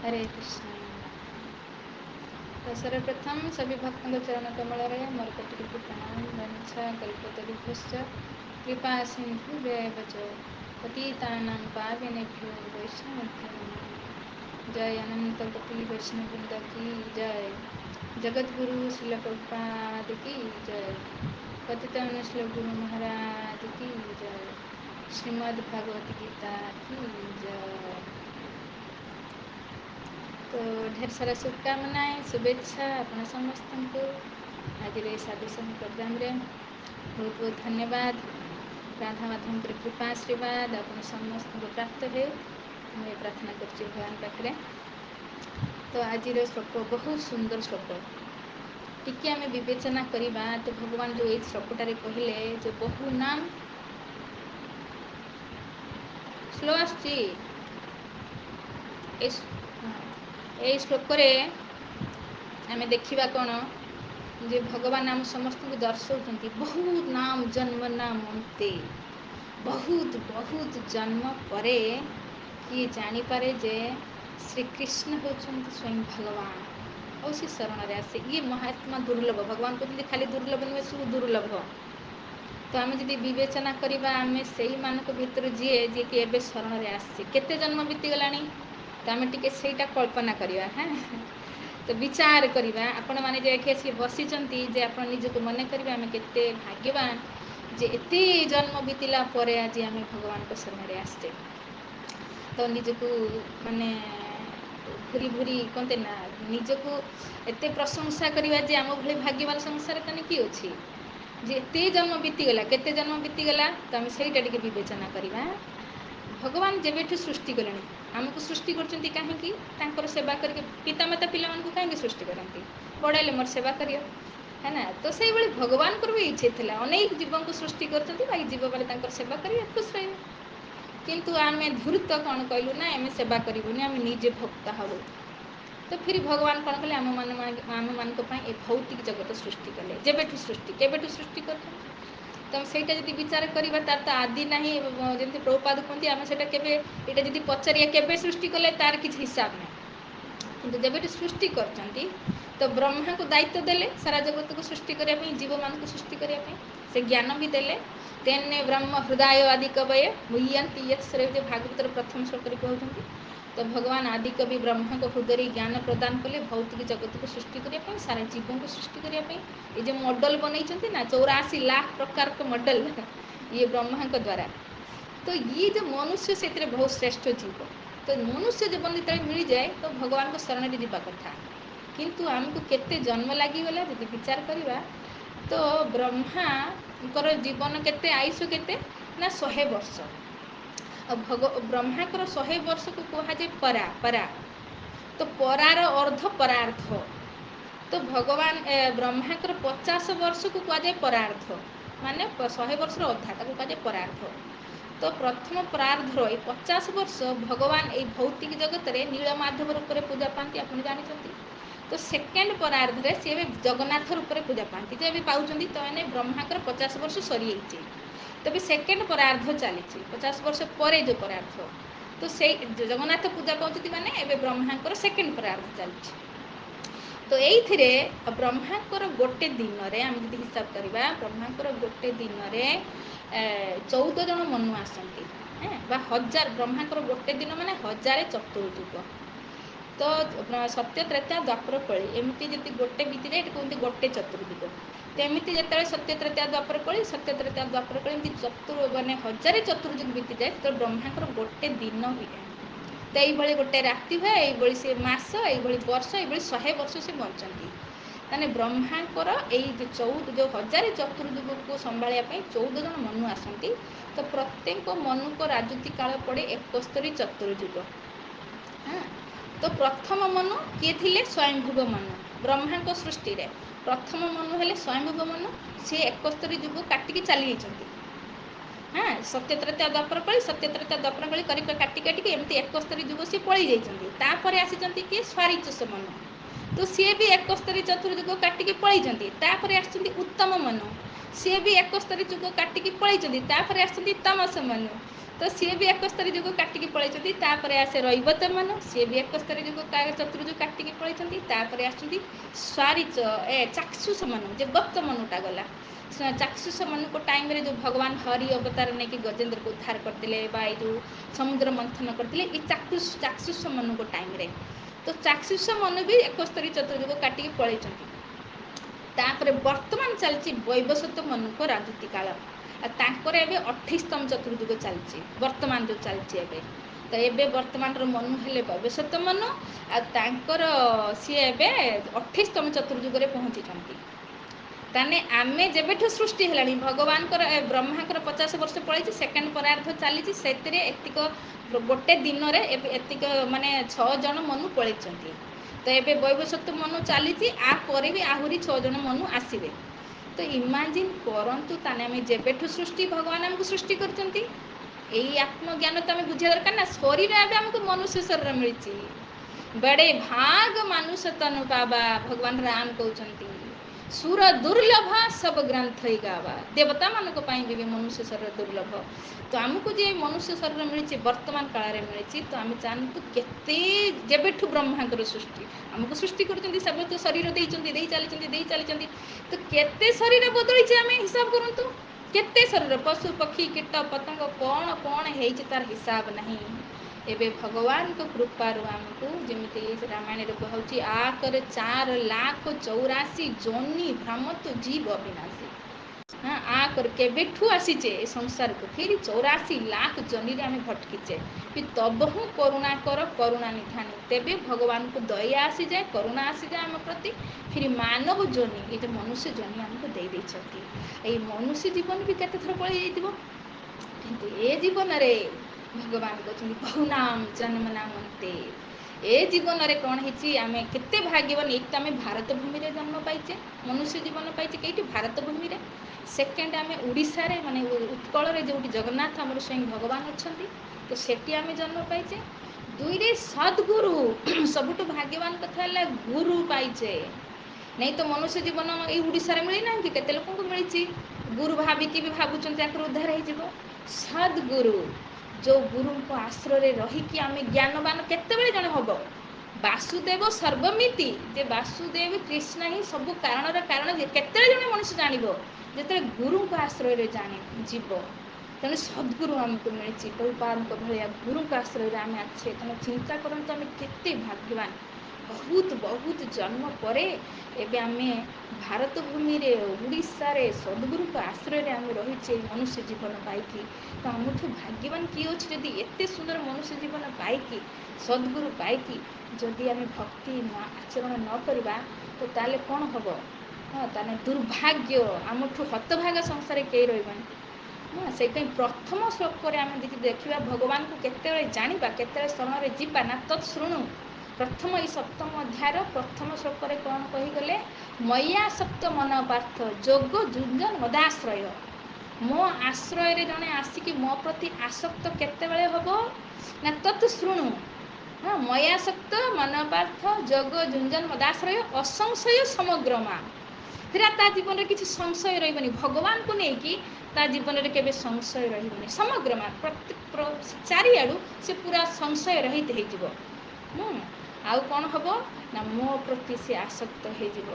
हरे कृष्ण। तो सर्वप्रथम सभी भक्तों को चरण कमल रहे मोर कोटि प्रणाम वंशा कल्पतरुभ्यश्च कृपा सिंधु व्यवच पतितानां पावनेभ्यो वैष्णवेभ्यो नमः। जय अनंत कोटि वैष्णव वृंद की जय। जगत गुरु श्रील प्रभुपाद की जय। पतितन श्रील गुरु महाराज की जय। श्रीमद् भागवत गीता की जय। तो ढेर सारा शुभकामनाएं शुभेच्छा आपण समस्त को आज साधु संघ प्रोग्राम रे बहुत बहुत धन्यवाद। राधा माधव कृपा आशीर्वाद आपण समस्त को प्राप्त है मुझे प्रार्थना कर भगवान पाखे। तो आज श्लोक बहुत सुंदर श्लोक टिके आम विवेचना करवा। तो भगवान जो ये श्लोकटारे कहले जो बहु नाम स्लो आसुची ये श्लोक आम देखा कौन जे भगवान आम समस्त को दर्शाऊँ बहुत नाम जन्म नाम अंते बहुत बहुत जन्म परे किए जानीपे जे श्रीकृष्ण होचुंती स्वयं भगवान और सी शरण आसे। ये महात्मा दुर्लभ भगवान कहते खाली दुर्लभ नुहे सब दुर्लभ। तो आम जब विवेचना करवा आम से मानक भीतर जी जी कि एबे शरण आसी केते जन्म बीतीगला तो आम टे से कल्पना करवा। हाँ तो विचार करवा आपण मैंने जे आसी बसीचंती जे आप निजक मन करेंगे आम केते भाग्यवान जे एते जन्म बीतला परे आज आम भगवान को शरण आसचे। तो निजक माने भूरी भूरी कहते ना निजक एते प्रशंसा करवा जे आम भली भाग्यवान संसार कने कि अच्छी जे एते जन्म बीतीगला केते जन्म बीतीगला तो आम सहीटा टिके विवेचना करवा। भगवान जेबेठू सृष्टि कले आमको सृष्टि करचंती काहेकि तांकर सेवा करके पितामाता पिला मानकु काहेकि सृष्टि करंती बड़ाइले मोर सेवा करियो है ना। तो से भाई भगवान को भी इच्छा था अनेक जीवन को सृष्टि करचंती बाकी जीव बाले तांकर सेवा करिए खुश रहिए। किंतु आमे धूर्त कौन कहलु ना आम सेवा करूनी आम निजे भोक्ता हबू। तो फिर भगवान कौन कले आम मान भौतिक जगत सृष्टि कले जेबेठू सृष्टि केबेठू सृष्टि कर। तो सहीटा जब विचार करवा तार तो आदि ना जमी प्रभुपाद कहते आम से यहाँ जब पचारिया केबे सृष्टि कले तार किसी हिसाब ना किंतु जब सृष्टि करचंती तो ब्रह्मा को दायित्व देले सारा जगत को सृष्टि करने जीव मान को सृष्टि करने से ज्ञान भी देले। तेने ब्रह्म हृदय आदि कवये मुह्यंती यत् भागवतर प्रथम श्लोक कहते। तो भगवान आदि कवि ब्रह्मा को हृदय ज्ञान प्रदान कले भौतिक जगत को सृष्टि करने सारा जीवन को सृष्टि करने ये जो मॉडल बनई ना 84 लाख प्रकार का मॉडल ये ब्रह्मा के द्वारा। तो ये जो मनुष्य से बहुत श्रेष्ठ जीव तो मनुष्य जीवन जो मिल जाए तो भगवान को शरण में जावा कथा। किंतु आमको केते जन्म लगिगला जब विचार करवा तो ब्रह्मा जीवन केते आयुष केते ना 100 वर्ष ब्रह्मा को 100 वर्ष को कहुए परा परा। तो परार अर्ध परार्थ तो भगवान ब्रह्मा को 50 वर्ष को कहुए परार्थ माने 100 वर्ष अधा कहुए परार्थ। तो प्रथम प्रार्धर ये 50 वर्ष भगवान ये भौतिक जगत में नीलमाधव रूप में पूजा पाती आप जानते। तो सेकेंड परार्धरे सी जगन्नाथ रूप में पूजा पाती जो भी पाँच तो मैंने ब्रह्माकर 50 वर्ष सरी जाइए। तो भी सेकेंड परार्ध चली 50 वर्ष पर जो परार्ध तो से जगन्नाथ पूजा पाती माने एवं ब्रह्माकर सेकेंड परार्ध चली। तो ये ब्रह्मांकर गोटे दिन में आम जब हिसाब करवा ब्रह्मांकर गोटे दिन में 14 जन मनु आसती बा 1000 ब्रह्मांकर गोटे दिन माने 1000 चतुर्युग। तो सत्य त्रेता द्वापर कली एमती जब गोटे बीती जाए कहते गोटे चतुर्युग। तो एमती जो सत्य त्रेता द्वापर कली सत्य त्रेता द्वापर कली एमती माने 1000 चतुर्युग बीती जाए तो ब्रह्मांकर गोटे दिन हुए। तो ये गोटे राति हुए ये सी मस ये वर्ष ये 100 वर्ष से बचती ताने ब्रह्मांकर यही जो 1000 चतुर्युग को संभाळा 14 जन मनु आसती। तो प्रत्येक मनु को राजती काल पड़े 71 चतुर्युग। हाँ तो प्रथम मनु किए थिले स्वयंभुव मनु ब्रह्मा को सृष्टि रे प्रथम मनु हेले स्वयंभुव मनु सी 71 युग काटिकी चली जाती। हाँ सत्य त्रेता द्वापर कली सत्य त्रेता द्वापर कली कर काटी काटिकी एमती 71 युग सी पलि जाती। आसी किए स्वारिचुष मनु तो सी भी 71 चतुर्युग काटिकी पलि जाती। उत्तम मनु सी भी 71 युग काटिकी पलि आसमस मनु ତ ସିଏ ବି 71 ଯୁଗ କାଟିକି ପଳେଇଛନ୍ତି। ତାପରେ ଆସେ ରୈବତ ମନୁ, ସିଏ ବି 71 ଯୁଗ ଚତୁର୍ଯୁଗ କାଟିକି ପଳେଇଛନ୍ତି। ତାପରେ ଆସୁଛନ୍ତି ଚାକ୍ଷୁଷ ମନୁ, ଯେ ଗତ ମନୁଟା ଗଲା। ଚାକ୍ଷୁଷ ମନୁଙ୍କ ଟାଇମରେ ଯେଉଁ ଭଗବାନ ହରି ଅବତାର ନେଇକି ଗଜେନ୍ଦ୍ରକୁ ଉଦ୍ଧାର କରିଥିଲେ, ବା ଏଇ ଯେଉଁ ସମୁଦ୍ର ମନ୍ଥନ କରିଥିଲେ, ଏଇ ଚାକ୍ଷୁଷ ମନୁଙ୍କ ଟାଇମରେ। ତ ଚାକ୍ଷୁଷ ମନୁ ବି 71 ଚତୁର୍ଯୁଗ କାଟିକି ପଳେଇଛନ୍ତି। ତାପରେ ବର୍ତ୍ତମାନ ଚାଲିଛି ବୈବସ୍ୱତ ମନୁଙ୍କ ରାଜୁତି କାଳ। ଆଉ ତାଙ୍କର ଏବେ 28ତମ ଚତୁର୍ଯୁଗ ଚାଲିଛି, ବର୍ତ୍ତମାନ ଯେଉଁ ଚାଲିଛି ଏବେ। ତ ଏବେ ବର୍ତ୍ତମାନର ମନୁ ହେଲେ ବୈବସ୍ୱତ ମନୁ, ଆଉ ତାଙ୍କର ସିଏ ଏବେ 28ତମ ଚତୁର୍ଯୁଗରେ ପହଞ୍ଚିଛନ୍ତି। ତାହେଲେ ଆମେ ଯେବେଠୁ ସୃଷ୍ଟି ହେଲାଣି, ଭଗବାନଙ୍କର ବ୍ରହ୍ମାଙ୍କର 50 ବର୍ଷ ପଳେଇଛି, ସେକେଣ୍ଡ ପରାର୍ଦ୍ଧ ଚାଲିଛି, ସେଥିରେ ଏତିକ ଗୋଟେ ଦିନରେ ଏତିକ ମାନେ 6 ଜଣ ମନୁ ପଳେଇଛନ୍ତି। ତ ଏବେ ବୈବସ୍ୱତ ମନୁ ଚାଲିଛି, ଆ ପରେ ବି ଆହୁରି 6 ଜଣ ମନୁ ଆସିବେ। ତ ଇମାଜିନ୍ କରନ୍ତୁ, ତାହେଲେ ଆମେ ଯେବେଠୁ ସୃଷ୍ଟି, ଭଗବାନ ଆମକୁ ସୃଷ୍ଟି କରିଛନ୍ତି। ଏଇ ଆତ୍ମଜ୍ଞାନ ତ ଆମେ ବୁଝିବା ଦରକାର ନା। ଶରୀର ଏବେ ଆମକୁ ମନୁଷ୍ୟ ଶରୀର ମିଳିଛି। ବଡ଼େ ଭାଗ ମନୁଷ୍ୟ ତନୁ ପାବା, ଭଗବାନ ରାମ କହୁଛନ୍ତି। ସୁର ଦୁର୍ଲଭ ସବ ଗ୍ରନ୍ଥ ଗାବା, ଦେବତାମାନଙ୍କ ପାଇଁ ବି ମନୁଷ୍ୟ ଶରୀର ଦୁର୍ଲଭ। ତ ଆମକୁ ଯେ ମନୁଷ୍ୟ ଶରୀର ମିଳିଛି, ବର୍ତ୍ତମାନ କାଳରେ ମିଳିଛି। ତ ଆମେ ଜାଣନ୍ତୁ କେତେ, ଯେବେଠୁ ବ୍ରହ୍ମାଙ୍କର ସୃଷ୍ଟି, ଆମକୁ ସୃଷ୍ଟି କରୁଛନ୍ତି, ସବୁ ତ ଶରୀର ଦେଇଛନ୍ତି, ଦେଇ ଚାଲିଛନ୍ତି। ତ କେତେ ଶରୀର ବଦଳିଛି, ଆମେ ହିସାବ କରନ୍ତୁ। କେତେ ଶରୀର, ପଶୁ ପକ୍ଷୀ କୀଟ ପତଙ୍ଗ, କ'ଣ ହେଇଛି ତାର ହିସାବ ନାହିଁ। ଏବେ ଭଗବାନଙ୍କ କୃପାରୁ ଆମକୁ, ଯେମିତି ରାମାୟଣରେ କୁହାଉଛି, ଆକରେ 4,84,000 ଯୋନି ଭ୍ରମତୁ ଜୀବ ଅବିନାଶୀ। ଆକରେ କେବେଠୁ ଆସିଛେ ଏ ସଂସାରକୁ, ଫିର 84,00,000 ଯୋନିରେ ଆମେ ଭଟକିଛେ। ତବହୁ କରୁଣା କର କରୁଣା ନିଧାନ, ତେବେ ଭଗବାନଙ୍କୁ ଦୟା ଆସିଯାଏ, କରୁଣା ଆସିଯାଏ ଆମ ପ୍ରତି। ଫିର ମାନବ ଯୋନି, ଏ ଯେଉଁ ମନୁଷ୍ୟ ଯୋନି ଆମକୁ ଦେଇଛନ୍ତି। ଏଇ ମନୁଷ୍ୟ ଜୀବନ ବି କେତେ ଥର ପଳେଇ ଯାଇଥିବ, କିନ୍ତୁ ଏ ଜୀବନରେ ଭଗବାନ କହୁଛନ୍ତି ବହୁନାମ ଜନ୍ମ ନାମନ୍ତେ। ଏ ଜୀବନରେ କ'ଣ ହେଇଛି, ଆମେ କେତେ ଭାଗ୍ୟବାନ। ଏକ ତ ଆମେ ଭାରତ ଭୂମିରେ ଜନ୍ମ ପାଇଛେ, ମନୁଷ୍ୟ ଜୀବନ ପାଇଛେ କେଇଠି, ଭାରତ ଭୂମିରେ। ସେକେଣ୍ଡ, ଆମେ ଓଡ଼ିଶାରେ, ମାନେ ଉତ୍କଳରେ ଯେଉଁଠି ଜଗନ୍ନାଥ ଆମର ସ୍ୱୟଂ ଭଗବାନ ଅଛନ୍ତି, ତ ସେଠି ଆମେ ଜନ୍ମ ପାଇଛେ। ଦୁଇରେ ସଦ୍ଗୁରୁ, ସବୁଠୁ ଭାଗ୍ୟବାନ କଥା ହେଲା ଗୁରୁ ପାଇଛେ। ନାଇଁ ତ ମନୁଷ୍ୟ ଜୀବନ ଏଇ ଓଡ଼ିଶାରେ ମିଳିନାହିଁ, କେତେ ଲୋକଙ୍କୁ ମିଳିଛି। ଗୁରୁ ଭାବିକି ବି ଭାବୁଛନ୍ତି ଆଙ୍କର ଉଦ୍ଧାର ହେଇଯିବ। ସଦ୍ଗୁରୁ, ଯେଉଁ ଗୁରୁଙ୍କ ଆଶ୍ରୟରେ ରହିକି ଆମେ ଜ୍ଞାନବାନ କେତେବେଳେ ଜଣେ ହେବ। ବାସୁଦେବ ସର୍ବମିତି, ଯେ ବାସୁଦେବ କୃଷ୍ଣ ହିଁ ସବୁ କାରଣର କାରଣ, କେତେବେଳେ ଜଣେ ମଣିଷ ଜାଣିବ, ଯେତେବେଳେ ଗୁରୁଙ୍କ ଆଶ୍ରୟରେ ଯିବ। ତେଣୁ ସଦ୍ଗୁରୁ ଆମକୁ ମିଳିଛି, ପ୍ରଭୁପାଦଙ୍କ ଭଳିଆ ଗୁରୁଙ୍କ ଆଶ୍ରୟରେ ଆମେ ଅଛେ। ତେଣୁ ଚିନ୍ତା କରନ୍ତୁ ଆମେ କେତେ ଭାଗ୍ୟବାନ। ବହୁତ ଜନ୍ମ ପରେ ଏବେ ଆମେ ଭାରତ ଭୂମିରେ, ଓଡ଼ିଶାରେ ସଦ୍ଗୁରୁଙ୍କ ଆଶ୍ରୟରେ ଆମେ ରହିଛେ, ମନୁଷ୍ୟ ଜୀବନ ପାଇକି। ତ ଆମଠୁ ଭାଗ୍ୟବାନ କିଏ ଅଛି, ଯଦି ଏତେ ସୁନ୍ଦର ମନୁଷ୍ୟ ଜୀବନ ପାଇକି, ସଦ୍ଗୁରୁ ପାଇକି ଯଦି ଆମେ ଭକ୍ତି ଆଚରଣ ନ କରିବା, ତ ତାହେଲେ କ'ଣ ହେବ। ତାହେଲେ ଦୁର୍ଭାଗ୍ୟ, ଆମଠୁ ହତଭାଗା ସଂସାରରେ କେହି ରହିବନି। ସେଇଥିପାଇଁ ପ୍ରଥମ ଶ୍ଲୋକରେ ଆମେ ଯଦି ଦେଖିବା, ଭଗବାନଙ୍କୁ କେତେବେଳେ ଜାଣିବା, କେତେବେଳେ ଶରଣରେ ଯିବା ନା, ତତ୍ ଶୃଣୁ। ପ୍ରଥମ ଏଇ 7ମ ଅଧ୍ୟାୟର ପ୍ରଥମ ଶ୍ଲୋକରେ କ'ଣ କହିଗଲେ, ମୟ୍ୟାସକ୍ତ ମନ ପାର୍ଥ ଯୋଗ ଯୁଞ୍ଜନ ମଦାଶ୍ରୟ। ମୋ ଆଶ୍ରୟରେ ଜଣେ ଆସିକି ମୋ ପ୍ରତି ଆସକ୍ତ କେତେବେଳେ ହେବ ନା, ତତ୍ ଶୃଣୁ। ମୟାସକ୍ତ ମନପାର୍ଥ ଯୋଗ ଯୁଞ୍ଜନ ମଦାଶ୍ରୟ ଅସଂଶୟ ସମଗ୍ରମା। ସେଟା ତା ଜୀବନରେ କିଛି ସଂଶୟ ରହିବନି, ଭଗବାନଙ୍କୁ ନେଇକି ତା ଜୀବନରେ କେବେ ସଂଶୟ ରହିବନି। ସମଗ୍ରମା, ଚାରିଆଡ଼ୁ ସେ ପୁରା ସଂଶୟ ରହିତ ହେଇଯିବ। ଆଉ କ'ଣ ହେବ ନା, ମୋ ପ୍ରତି ସେ ଆସକ୍ତ ହେଇଯିବ।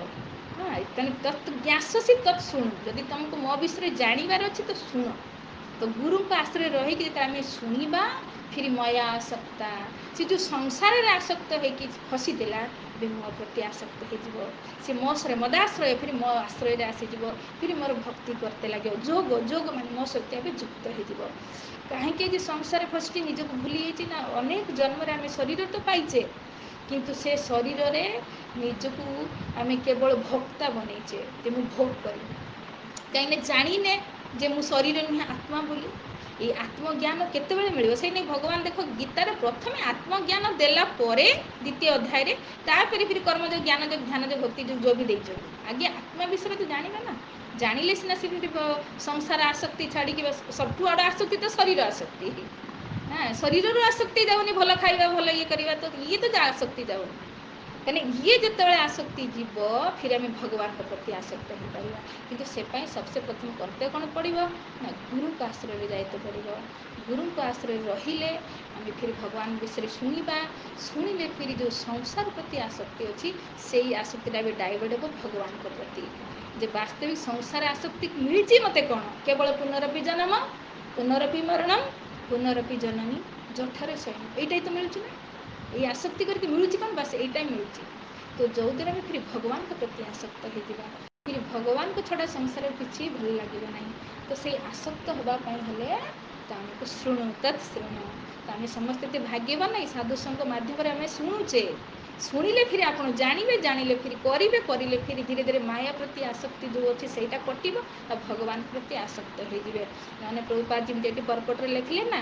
ତେଣୁ ତତ୍ ଜ୍ଞାସସି ତତ୍ ଶୁଣୁ, ଯଦି ତୁମକୁ ମୋ ବିଷୟରେ ଜାଣିବାର ଅଛି ତ ଶୁଣ। ତ ଗୁରୁଙ୍କ ଆଶ୍ରୟରେ ରହିକି ଯେତେବେଳେ ଆମେ ଶୁଣିବା, ଫିର ମୟା ଆସକ୍ତା, ସେ ଯେଉଁ ସଂସାରରେ ଆସକ୍ତ ହେଇକି ଫସିଥିଲା, ଏବେ ମୋ ପ୍ରତି ଆସକ୍ତ ହେଇଯିବ। ସେ ମୋ ମଦାଶ୍ରୟ, ଫିର ମୋ ଆଶ୍ରୟରେ ଆସିଯିବ। ଫିର ମୋର ଭକ୍ତି କରତେ ଲାଗିବ। ଯୋଗ ମାନେ ମୋ ସହିତ ଏବେ ଯୁକ୍ତ ହେଇଯିବ। କାହିଁକି ଯେ ସଂସାରରେ ଫସିକି ନିଜକୁ ଭୁଲି ଯାଇଛି ନା, ଅନେକ ଜନ୍ମରେ ଆମେ ଶରୀର ତ ପାଇଛେ, କିନ୍ତୁ ସେ ଶରୀରରେ ନିଜକୁ ଆମେ କେବଳ ଭୋକ୍ତା ବନେଇଛେ, ଯେ ମୁଁ ଭୋଗ କରିବି। କାହିଁକିନା ଜାଣିନେ ଯେ ମୁଁ ଶରୀର ନୁହେଁ, ଆତ୍ମା ବୋଲି। ଏଇ ଆତ୍ମଜ୍ଞାନ କେତେବେଳେ ମିଳିବ? ସେଇ ନେଇ ଭଗବାନ ଦେଖ, ଗୀତାରେ ପ୍ରଥମେ ଆତ୍ମଜ୍ଞାନ ଦେଲା ପରେ, ଦ୍ୱିତୀୟ ଅଧ୍ୟାୟରେ, ତାପରେ ଫିର କର୍ମଯୋଗ, ଜ୍ଞାନଯୋଗ, ଧ୍ୟାନଯୋଗ, ଭକ୍ତିଯୋଗ ଯୋଗ ବି ଦେଇଛନ୍ତି। ଆଗେ ଆତ୍ମା ବିଷୟରେ ତ ଜାଣିବା ନା, ଜାଣିଲେ ସିନା ସେ ସଂସାର ଆସକ୍ତି ଛାଡ଼ିକି, ସବୁଠୁ ବଡ଼ ଆସକ୍ତି ତ ଶରୀର ଆସକ୍ତି। ଶରୀରରୁ ଆସକ୍ତି ଯାଉନି, ଭଲ ଖାଇବା, ଭଲ ଇଏ କରିବା, ତ ଇଏ ତ ଆସକ୍ତି ଯାଉନି। କାହିଁକି ଇଏ ଯେତେବେଳେ ଆସକ୍ତି ଯିବ ଫିର ଆମେ ଭଗବାନଙ୍କ ପ୍ରତି ଆସକ୍ତ ହେଇପାରିବା। କିନ୍ତୁ ସେ ପାଇଁ ସବସେ ପ୍ରଥମ କର୍ତ୍ତବ୍ୟ କ'ଣ ପଡ଼ିବ ନା ଗୁରୁଙ୍କ ଆଶ୍ରୟରେ ଯାଇତେ ପଡ଼ିବ। ଗୁରୁଙ୍କ ଆଶ୍ରୟରେ ରହିଲେ ଆମେ ଫିର ଭଗବାନ ବିଷୟରେ ଶୁଣିବା। ଶୁଣିଲେ ଫିର ଯେଉଁ ସଂସାର ପ୍ରତି ଆସକ୍ତି ଅଛି ସେଇ ଆସକ୍ତିଟା ବି ଡାଇଭର୍ଟ ହେବ ଭଗବାନଙ୍କ ପ୍ରତି। ଯେ ବାସ୍ତବିକ ସଂସାର ଆସକ୍ତି ମିଳିଛି ମୋତେ କ'ଣ କେବଳ ପୁନରପି ଜନମ ପୁନରପି ମରଣମ୍ ପୁନରପି ଜନନୀ ଜଠରେ ଶୟନ, ଏଇଟାই ତ ମିଳୁଛି ନା। ଏଇ ଆସକ୍ତି କରିକି ମିଳୁଛି କ'ଣ ବାସ୍ ଏଇଟା ହିଁ ମିଳୁଛି। ତ ଯେଉଁଦିନ ଆମେ ଫିର ଭଗବାନଙ୍କ ପ୍ରତି ଆସକ୍ତ ହେଇଯିବା, ଫିର ଭଗବାନଙ୍କ ଛଡ଼ା ସଂସାରରେ କିଛି ଭଲ ଲାଗିବ ନାହିଁ। ତ ସେଇ ଆସକ୍ତ ହେବା ପାଇଁ ହେଲେ ତ ଆମକୁ ଶୃଣୁ ତତ୍ ଶୃଣୁ। ତ ଆମେ ସମସ୍ତେ ଏତେ ଭାଗ୍ୟବାନ ନାହିଁ ସାଧୁସଙ୍ଗ ମାଧ୍ୟମରେ ଆମେ ଶୁଣୁଛେ। ଶୁଣିଲେ ଫିର ଆପଣ ଜାଣିବେ, ଜାଣିଲେ ଫିର କରିବେ, କରିଲେ ଫିର ଧୀରେ ଧୀରେ ମାୟା ପ୍ରତି ଆସକ୍ତି ଯେଉଁ ଅଛି ସେଇଟା କଟିବ ଆଉ ଭଗବାନ ପ୍ରତି ଆସକ୍ତ ହେଇଯିବେ। ମାନେ ପ୍ରଭୁପାଦ ଯେମିତି ଏଠି ପରପଟରେ ଲେଖିଲେ ନା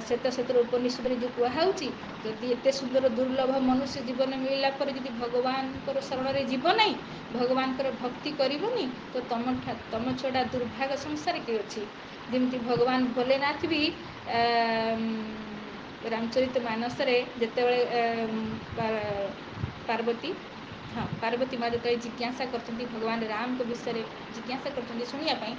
ଶ୍ଵେତ ଉପନିଷଦରେ ଯେଉଁ କୁହାହେଉଛି, ଯଦି ଏତେ ସୁନ୍ଦର ଦୁର୍ଲଭ ମନୁଷ୍ୟ ଜୀବନ ମିଳିଲା ପରେ ଯଦି ଭଗବାନଙ୍କର ଶରଣରେ ଯିବ ନାହିଁ, ଭଗବାନଙ୍କର ଭକ୍ତି କରିବନି, ତ ତମ ଛଡ଼ା ଦୁର୍ଭାଗ୍ୟ ସଂସାର କିଏ ଅଛି। ଯେମିତି ଭଗବାନ ଭୋଲେନାଥ ବି ରାମଚରିତ ମାନସରେ ଯେତେବେଳେ ପାର୍ବତୀ ମା ଯେତେବେଳେ ଜିଜ୍ଞାସା କରୁଛନ୍ତି ଭଗବାନ ରାମଙ୍କ ବିଷୟରେ ଜିଜ୍ଞାସା କରୁଛନ୍ତି ଶୁଣିବା ପାଇଁ,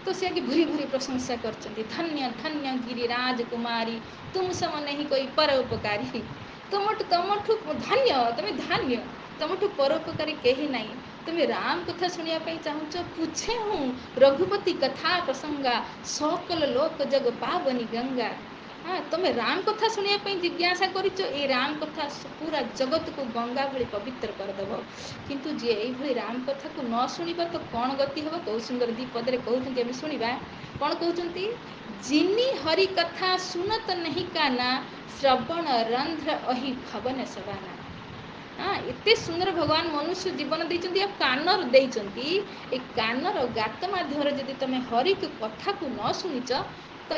ତ ସେ ଆଗେ ଭୁରି ଭୁରି ପ୍ରଶଂସା କରିଛନ୍ତି। ଧନ୍ୟ ଧନ୍ୟ ଗିରିରାଜ କୁମାରୀ ତୁମ ସମ ନେହି କୋଇ ପରୋପକାରୀ। ତମଠୁ ଧନ୍ୟ, ତମେ ଧନ୍ୟ, ତମଠୁ ପରୋପକାରୀ କେହି ନାହିଁ। ତୁମେ ରାମ କଥା ଶୁଣିବା ପାଇଁ ଚାହୁଁଛ, ପୁଛେ ହୁଁ ରଘୁପତି କଥା ପ୍ରସଙ୍ଗା ସକଲ ଲୋକ ଜଗ ପାବନି ଗଙ୍ଗା। ତମେ ରାମ କଥା ଶୁଣିବା ପାଇଁ ଜିଜ୍ଞାସା କରିଛ, ଏ ରାମ କଥା ପୁରା ଜଗତକୁ ଗଙ୍ଗା ଭଳି ପବିତ୍ର କରିଦେବ। କିନ୍ତୁ ଯିଏ ଏଇଭଳି ରାମ କଥାକୁ ନ ଶୁଣିବ ତ କ'ଣ ଗତି ହେବ? ବହୁତ ସୁନ୍ଦର ଦ୍ୱିପଦରେ କହୁଛନ୍ତି, ଆମେ ଶୁଣିବା କ'ଣ କହୁଛନ୍ତି। ଜିନି ହରି କଥା ଶୁନତ ନାହିଁ କାନା ଶ୍ରବଣ ରନ୍ଧ୍ର ଅହି ଭବନ ସବାନା। ଏତେ ସୁନ୍ଦର ଭଗବାନ ମନୁଷ୍ୟ ଜୀବନ ଦେଇଛନ୍ତି ଆଉ କାନ ଦେଇଛନ୍ତି। ଏ କାନର ଗାତ ମାଧ୍ୟମରେ ଯଦି ତମେ ହରିକ କଥାକୁ ନ ଶୁଣିଛ ତ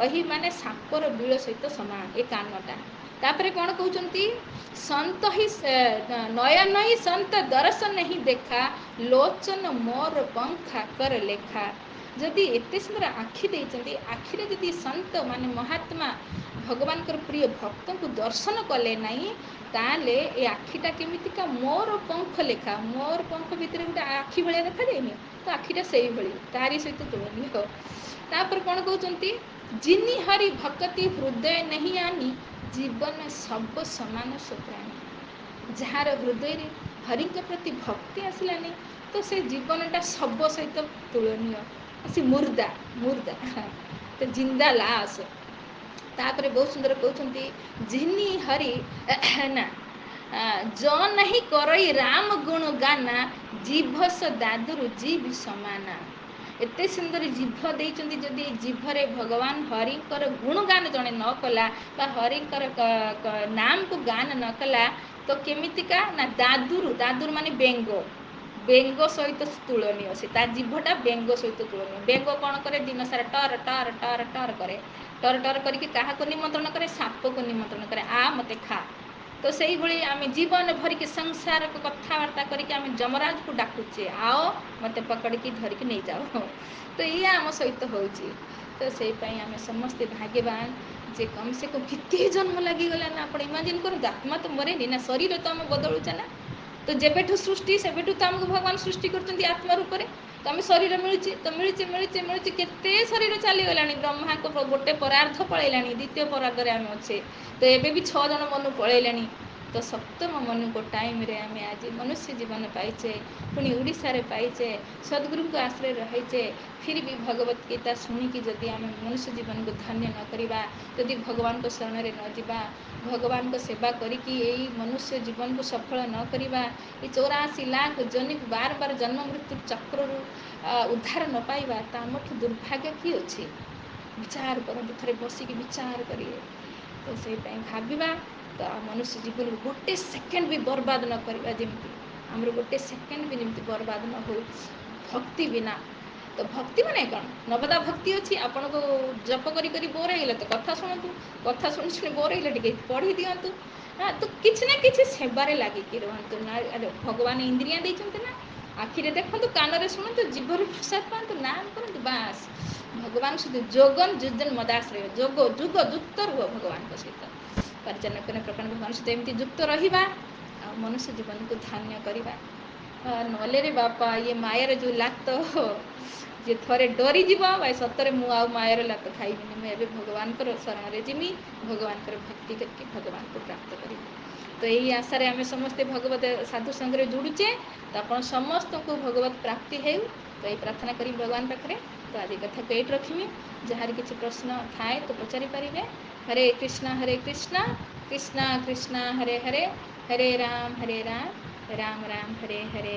ଅହି ମାନେ ସାପର ବିଳ ସହିତ ସମାନ ଏ କାନଟା। ତାପରେ କ'ଣ କହୁଛନ୍ତି, ସନ୍ତ ହିଁ ନୟନ ହିଁ ସନ୍ତ ଦର୍ଶନ ହିଁ ଦେଖା ଲୋଚନ ମୋର ପଙ୍ଖା କର ଲେଖା। ଯଦି ଏତେ ସୁନ୍ଦର ଆଖି ଦେଇଛନ୍ତି, ଆଖିରେ ଯଦି ସନ୍ତ ମାନେ ମହାତ୍ମା ଭଗବାନଙ୍କର ପ୍ରିୟ ଭକ୍ତଙ୍କୁ ଦର୍ଶନ କଲେ ନାହିଁ, ତାହେଲେ ଏ ଆଖିଟା କେମିତିକା ମୋର ପଙ୍ଖ ଲେଖା। ମୋର ପଙ୍ଖ ଭିତରେ ଗୋଟେ ଆଖି ଭଳିଆ ଦେଖାଯାଏନି, ତ ଆଖିଟା ସେଇଭଳି, ତାରି ସହିତ ତୁଳନୀୟ। ତାପରେ କ'ଣ କହୁଛନ୍ତି, ଜିନି ହରି ଭକ୍ତି ହୃଦୟ ନାହିଁ ଆନି ଜୀବନ ସବ ସମାନ ସୁପ୍ରାଣୀ। ଯାହାର ହୃଦୟରେ ହରିଙ୍କ ପ୍ରତି ଭକ୍ତି ଆସିଲାନି, ତ ସେ ଜୀବନଟା ଶବ ସହିତ ତୁଳନୀୟ, ସେ ମୁର୍ଦା ତ ଜିନ୍ଦା ଲାଶ। ତାପରେ ବହୁତ ସୁନ୍ଦର କହୁଛନ୍ତି, ଜିନି ହରି ନା ଯ ନାହିଁ କରଇ ରାମ ଗୁଣ ଗାନା ଜିଭସ ଦାଦୁରୁ ଜିଭ ସମାନା। ଏତେ ସୁନ୍ଦର ଜିଭ ଦେଇଛନ୍ତି, ଯଦି ଜିଭରେ ଭଗବାନ ହରିଙ୍କର ଗୁଣଗାନ ଜଣେ ନ କଲା ବା ହରିଙ୍କର ନାମକୁ ଗାନ ନ କଲା, ତ କେମିତିକା ନା ଦାଦୁରୁ ମାନେ ବେଙ୍ଗ ସହିତ ତୁଳନୀୟ। ସେ ତା ଜିଭଟା ବେଙ୍ଗ ସହିତ ତୁଳନୀୟ। ବେଙ୍ଗ କ'ଣ କରେ, ଦିନ ସାରା ଟର ଟର ଟର ଟର କରେ, ଟର ଟର କରିକି କାହାକୁ ନିମନ୍ତ୍ରଣ କରେ, ସାପକୁ ନିମନ୍ତ୍ରଣ କରେ, ଆ ମୋତେ ଖା। ତ ସେଇଭଳି ଆମେ ଜୀବନ ଭରିକି ସଂସାର କଥାବାର୍ତ୍ତା କରିକି ଆମେ ଯମରାଜକୁ ଡାକୁଛେ, ଆଓ ମୋତେ ପକଡ଼ିକି ଧରିକି ନେଇଯାଅ। ତ ଏଇଆ ଆମ ସହିତ ହେଉଛି। ତ ସେଇ ପାଇଁ ଆମେ ସମସ୍ତେ ଭାଗ୍ୟବାନ ଯେ କମ୍ ସେ କମ୍ କେତେ ଜନ୍ମ ଲାଗିଗଲା ନା। ଆପଣ ଇମାଜିନ୍ କରନ୍ତୁ, ଆତ୍ମା ତ ମରେନି ନା, ଶରୀର ତ ଆମେ ବଦଳୁଛେ ନା। ତ ଯେବେଠୁ ସୃଷ୍ଟି ସେବେଠୁ ତ ଆମକୁ ଭଗବାନ ସୃଷ୍ଟି କରୁଛନ୍ତି ଆତ୍ମା ରୂପରେ। ତ ଆମେ ଶରୀର ମିଳୁଛି, ତ ମିଳିଛି କେତେ ଶରୀର ଚାଲିଗଲାଣି। ବ୍ରହ୍ମାଙ୍କ ଗୋଟେ ପରାର୍ଦ୍ଧ ପଳେଇଲାଣି, ଦ୍ୱିତୀୟ ପରାର୍ଦ୍ଧରେ ଆମେ ଅଛେ। ତ ଏବେ ବି 6 ଜଣ ମନୁ ପଳେଇଲେଣି। ତ ସପ୍ତମ ମନୁଙ୍କ ଟାଇମ୍ରେ ଆମେ ଆଜି ମନୁଷ୍ୟ ଜୀବନ ପାଇଛେ, ପୁଣି ଓଡ଼ିଶାରେ ପାଇଛେ, ସଦ୍ଗୁରୁଙ୍କ ଆଶ୍ରୟରେ ରହିଛେ। ଫିର୍ ବି ଭଗବତ ଗୀତା ଶୁଣିକି ଯଦି ଆମେ ମନୁଷ୍ୟ ଜୀବନକୁ ଧନ୍ୟ ନ କରିବା, ଯଦି ଭଗବାନଙ୍କ ଶରଣରେ ନ ଯିବା, ଭଗବାନଙ୍କ ସେବା କରିକି ଏଇ ମନୁଷ୍ୟ ଜୀବନକୁ ସଫଳ ନ କରିବା, ଏ 84 ଲାଖ ଜନିକୁ ବାର ଜନ୍ମ ମୃତ୍ୟୁ ଚକ୍ରରୁ ଉଦ୍ଧାର ନ ପାଇବା, ତା ଆମଠୁ ଦୁର୍ଭାଗ୍ୟ କିଏ ଅଛି? ବିଚାର କରନ୍ତୁ, ଥରେ ବସିକି ବିଚାର କରିବେ। ତ ସେଇ ପାଇଁ ଭାବିବା, ତ ମନୁଷ୍ୟ ଜୀବନକୁ ଗୋଟେ ସେକେଣ୍ଡ ବି ବର୍ବାଦ ନ କରିବା। ଯେମିତି ଆମର ଗୋଟେ ସେକେଣ୍ଡ ବି ଯେମିତି ବର୍ବାଦ ନ ହଉ ଭକ୍ତି ବିନା। ତ ଭକ୍ତି ମାନେ କ'ଣ? ନବଦା ଭକ୍ତି ଅଛି। ଆପଣଙ୍କୁ ଜପ କରି କରି ବୋର ହେଇଗଲା ତ କଥା ଶୁଣନ୍ତୁ, କଥା ଶୁଣି ଶୁଣି ବୋର ହେଇଗଲା ଟିକେ ପଢ଼ି ଦିଅନ୍ତୁ। ତ କିଛି ନା କିଛି ସେବାରେ ଲାଗିକି ରୁହନ୍ତୁ। ଭଗବାନ ଇନ୍ଦ୍ରିୟ ଦେଇଛନ୍ତି ନା, ଆଖିରେ ଦେଖନ୍ତୁ, କାନରେ ଶୁଣନ୍ତୁ, ଜିଭରେ ପ୍ରସାଦ ପାଆନ୍ତୁ, ନାମ କରନ୍ତୁ, ବାସ୍ ଭଗବାନଙ୍କ ସହିତ ଯୋଗନ ଯୁଜନ ମଦାଶ୍ରୟ, ଯୁଗ ଯୁକ୍ତ ରୁହ ଭଗବାନଙ୍କ ସହିତ। ପରିଚାଳନା ପ୍ରକାର ଭଗବାନଙ୍କ ସହିତ ଏମିତି ଯୁକ୍ତ ରହିବା। ଆଉ ମନୁଷ୍ୟ ଜୀବନକୁ ଧନ୍ୟ କରିବା। ନହେଲେ ରେ ବାପା ଇଏ ମାୟାର ଯେଉଁ ଲାତ, ଯେ ଥରେ ଡରିଯିବ ଭାଇ ସତରେ ମୁଁ ଆଉ ମାୟାର ଲାତ ଖାଇବିନି, ମୁଁ ଏବେ ଭଗବାନଙ୍କର ଶରଣରେ ଯିମି, ଭଗବାନଙ୍କର ଭକ୍ତି କରିକି ଭଗବାନଙ୍କୁ ପ୍ରାପ୍ତ କରିବି। ତ ଏହି ଆଶାରେ ଆମେ ସମସ୍ତେ ଭଗବତ ସାଧୁ ସଙ୍ଗରେ ଯୁଡ଼ୁଛେ। ତ ଆପଣ ସମସ୍ତଙ୍କୁ ଭଗବତ ପ୍ରାପ୍ତି ହେଉ। ତ ଏଇ ପ୍ରାର୍ଥନା କରି ଭଗବାନ ପାଖରେ। ତ ଆଜି କଥାକୁ ଏଇଠି ରଖିମି। ଯାହାର କିଛି ପ୍ରଶ୍ନ ଥାଏ ତ ପଚାରି ପାରିବେ। ହରେ କୃଷ୍ଣ କୃଷ୍ଣ କୃଷ୍ଣ ହରେ ହରେ, ହରେ ରାମ ରାମ ରାମ ହରେ ହରେ।